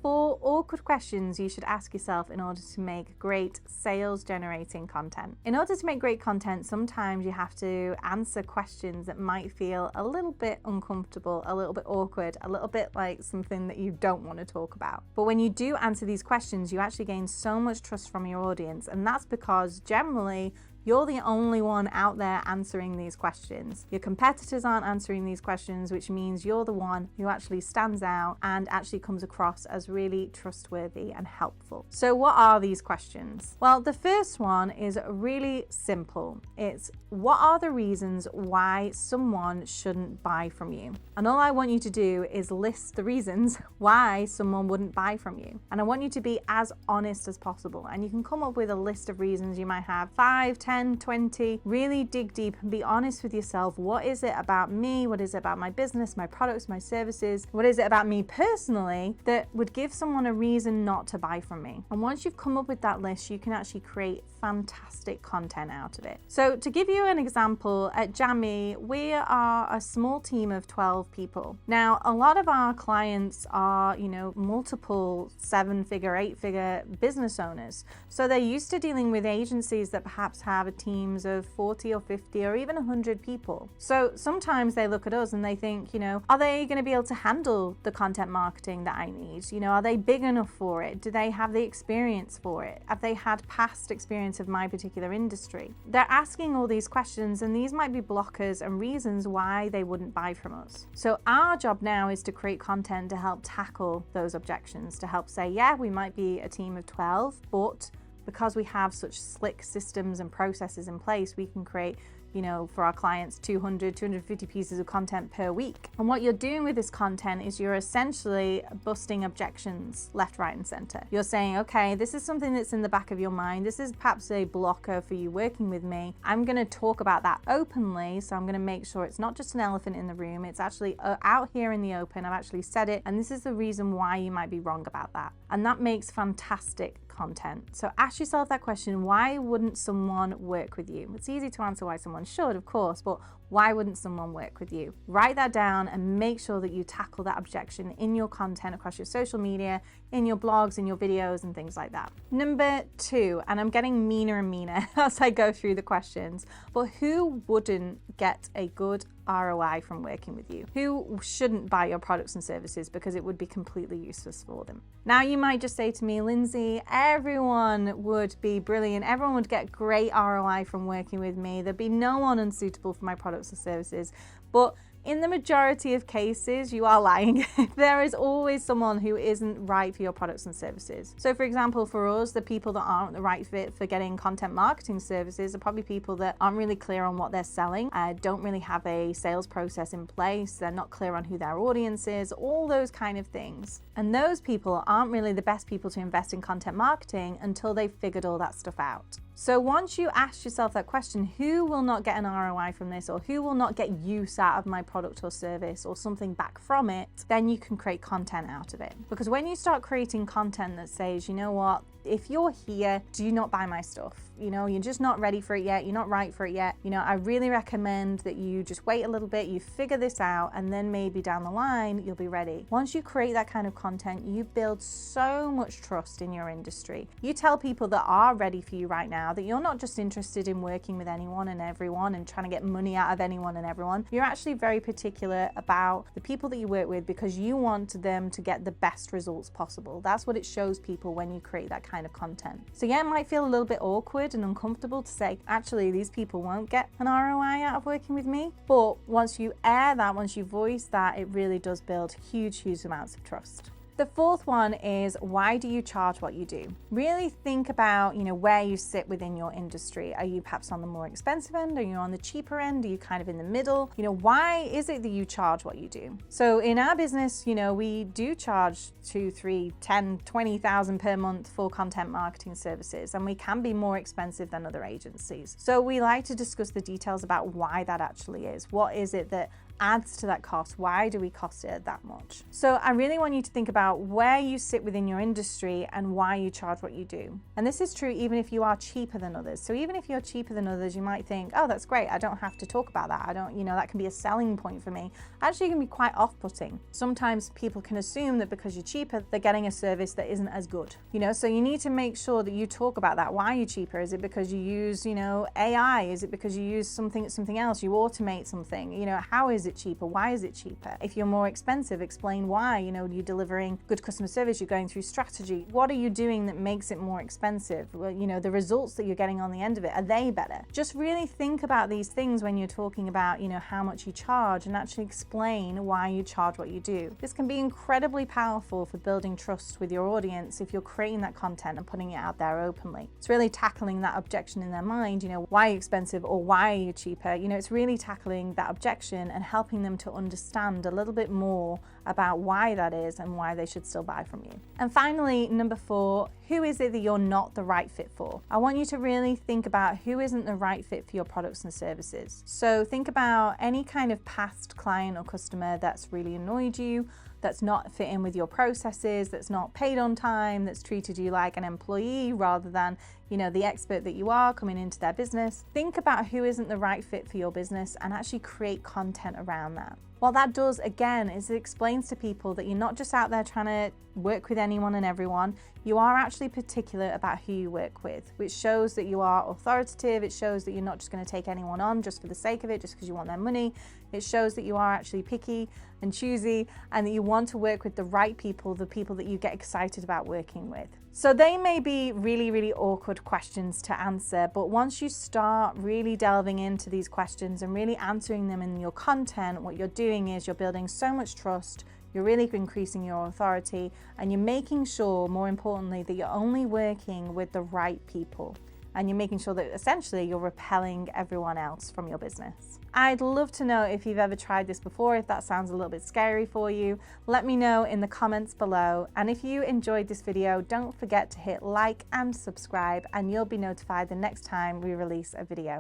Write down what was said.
4 awkward questions you should ask yourself in order to make great sales generating content. In order to make great content, sometimes you have to answer questions that might feel a little bit uncomfortable, a little bit awkward, a little bit like something that you don't want to talk about. But when you do answer these questions, you actually gain so much trust from your audience, and that's because generally you're the only one out there answering these questions. Your competitors aren't answering these questions, which means you're the one who actually stands out and actually comes across as really trustworthy and helpful. So what are these questions? Well, the first one is really simple. It's, what are the reasons why someone shouldn't buy from you? And all I want you to do is list the reasons why someone wouldn't buy from you. And I want you to be as honest as possible. And you can come up with a list of reasons. You might have 5, 10, 20, really dig deep and be honest with yourself. What is it about me? What is it about my business, my products, my services? What is it about me personally that would give someone a reason not to buy from me? And once you've come up with that list, you can actually create fantastic content out of it. So to give you an example, at Jammy, we are a small team of 12 people. Now, a lot of our clients are, multiple 7-figure, 8-figure business owners. So they're used to dealing with agencies that perhaps have teams of 40 or 50 or even 100 people. So sometimes they look at us and they think, are they going to be able to handle the content marketing that I need? Are they big enough for it? Do they have the experience for it? Have they had past experience of my particular industry? They're asking all these questions, and these might be blockers and reasons why they wouldn't buy from us. So our job now is to create content to help tackle those objections, to help say, yeah, we might be a team of 12, but because we have such slick systems and processes in place, we can create, for our clients, 200, 250 pieces of content per week. And what you're doing with this content is you're essentially busting objections left, right, and center. You're saying, okay, this is something that's in the back of your mind. This is perhaps a blocker for you working with me. I'm going to talk about that openly. So I'm going to make sure it's not just an elephant in the room. It's actually out here in the open. I've actually said it. And this is the reason why you might be wrong about that. And that makes fantastic content. So ask yourself that question, why wouldn't someone work with you? It's easy to answer why someone should, of course, but why wouldn't someone work with you? Write that down and make sure that you tackle that objection in your content across your social media, in your blogs, in your videos, and things like that. Number 2, and I'm getting meaner and meaner as I go through the questions, but who wouldn't get a good ROI from working with you? Who shouldn't buy your products and services because it would be completely useless for them? Now, you might just say to me, Lindsay, everyone would be brilliant. Everyone would get great ROI from working with me. There'd be no one unsuitable for my products or services. But in the majority of cases, you are lying. There is always someone who isn't right for your products and services. So for example, for us, the people that aren't the right fit for getting content marketing services are probably people that aren't really clear on what they're selling, don't really have a sales process in place, they're not clear on who their audience is, all those kind of things. And those people aren't really the best people to invest in content marketing until they've figured all that stuff out. So once you ask yourself that question, who will not get an ROI from this, or who will not get use out of my product or service or something back from it, then you can create content out of it. Because when you start creating content that says, you know what, if you're here, do not buy my stuff. You're just not ready for it yet. You're not right for it yet. I really recommend that you just wait a little bit, you figure this out, and then maybe down the line, you'll be ready. Once you create that kind of content, you build so much trust in your industry. You tell people that are ready for you right now that you're not just interested in working with anyone and everyone and trying to get money out of anyone and everyone. You're actually very particular about the people that you work with because you want them to get the best results possible. That's what it shows people when you create that kind of content. So yeah, it might feel a little bit awkward and uncomfortable to say, actually, these people won't get an ROI out of working with me. But once you air that, once you voice that, it really does build huge amounts of trust. The fourth one is, why do you charge what you do? Really think about, where you sit within your industry. Are you perhaps on the more expensive end? Are you on the cheaper end? Are you kind of in the middle? Why is it that you charge what you do? So in our business, we do charge 2, 3, 10, 20,000 per month for content marketing services, and we can be more expensive than other agencies. So we like to discuss the details about why that actually is. What is it that adds to that cost? Why do we cost it that much? So I really want you to think about where you sit within your industry and why you charge what you do. And this is true even if you are cheaper than others. So even if you're cheaper than others, you might think, oh, that's great, I don't have to talk about that. I don't, that can be a selling point for me. Actually, it can be quite off-putting. Sometimes people can assume that because you're cheaper, they're getting a service that isn't as good. So you need to make sure that you talk about that. Why are you cheaper? Is it because you use, AI? Is it because you use something else? You automate something? How is it cheaper? Why is it cheaper? If you're more expensive, explain why. You're delivering good customer service, you're going through strategy. What are you doing that makes it more expensive? Well, the results that you're getting on the end of it, are they better? Just really think about these things when you're talking about, how much you charge, and actually explain why you charge what you do. This can be incredibly powerful for building trust with your audience if you're creating that content and putting it out there openly. It's really tackling that objection in their mind, why are you expensive or why are you cheaper? It's really tackling that objection and helping them to understand a little bit more about why that is and why they should still buy from you. And finally, number 4, who is it that you're not the right fit for? I want you to really think about who isn't the right fit for your products and services. So think about any kind of past client or customer that's really annoyed you, that's not fit in with your processes, that's not paid on time, that's treated you like an employee rather than, the expert that you are coming into their business. Think about who isn't the right fit for your business and actually create content around that. What that does, again, is it explains to people that you're not just out there trying to work with anyone and everyone. You are actually particular about who you work with, which shows that you are authoritative. It shows that you're not just going to take anyone on just for the sake of it, just because you want their money. It shows that you are actually picky and choosy, and that you want to work with the right people, the people that you get excited about working with. So they may be really, really awkward questions to answer, but once you start really delving into these questions and really answering them in your content, what you're doing is you're building so much trust, you're really increasing your authority, and you're making sure, more importantly, that you're only working with the right people. And you're making sure that essentially you're repelling everyone else from your business. I'd love to know if you've ever tried this before, if that sounds a little bit scary for you. Let me know in the comments below. And if you enjoyed this video, don't forget to hit like and subscribe, and you'll be notified the next time we release a video.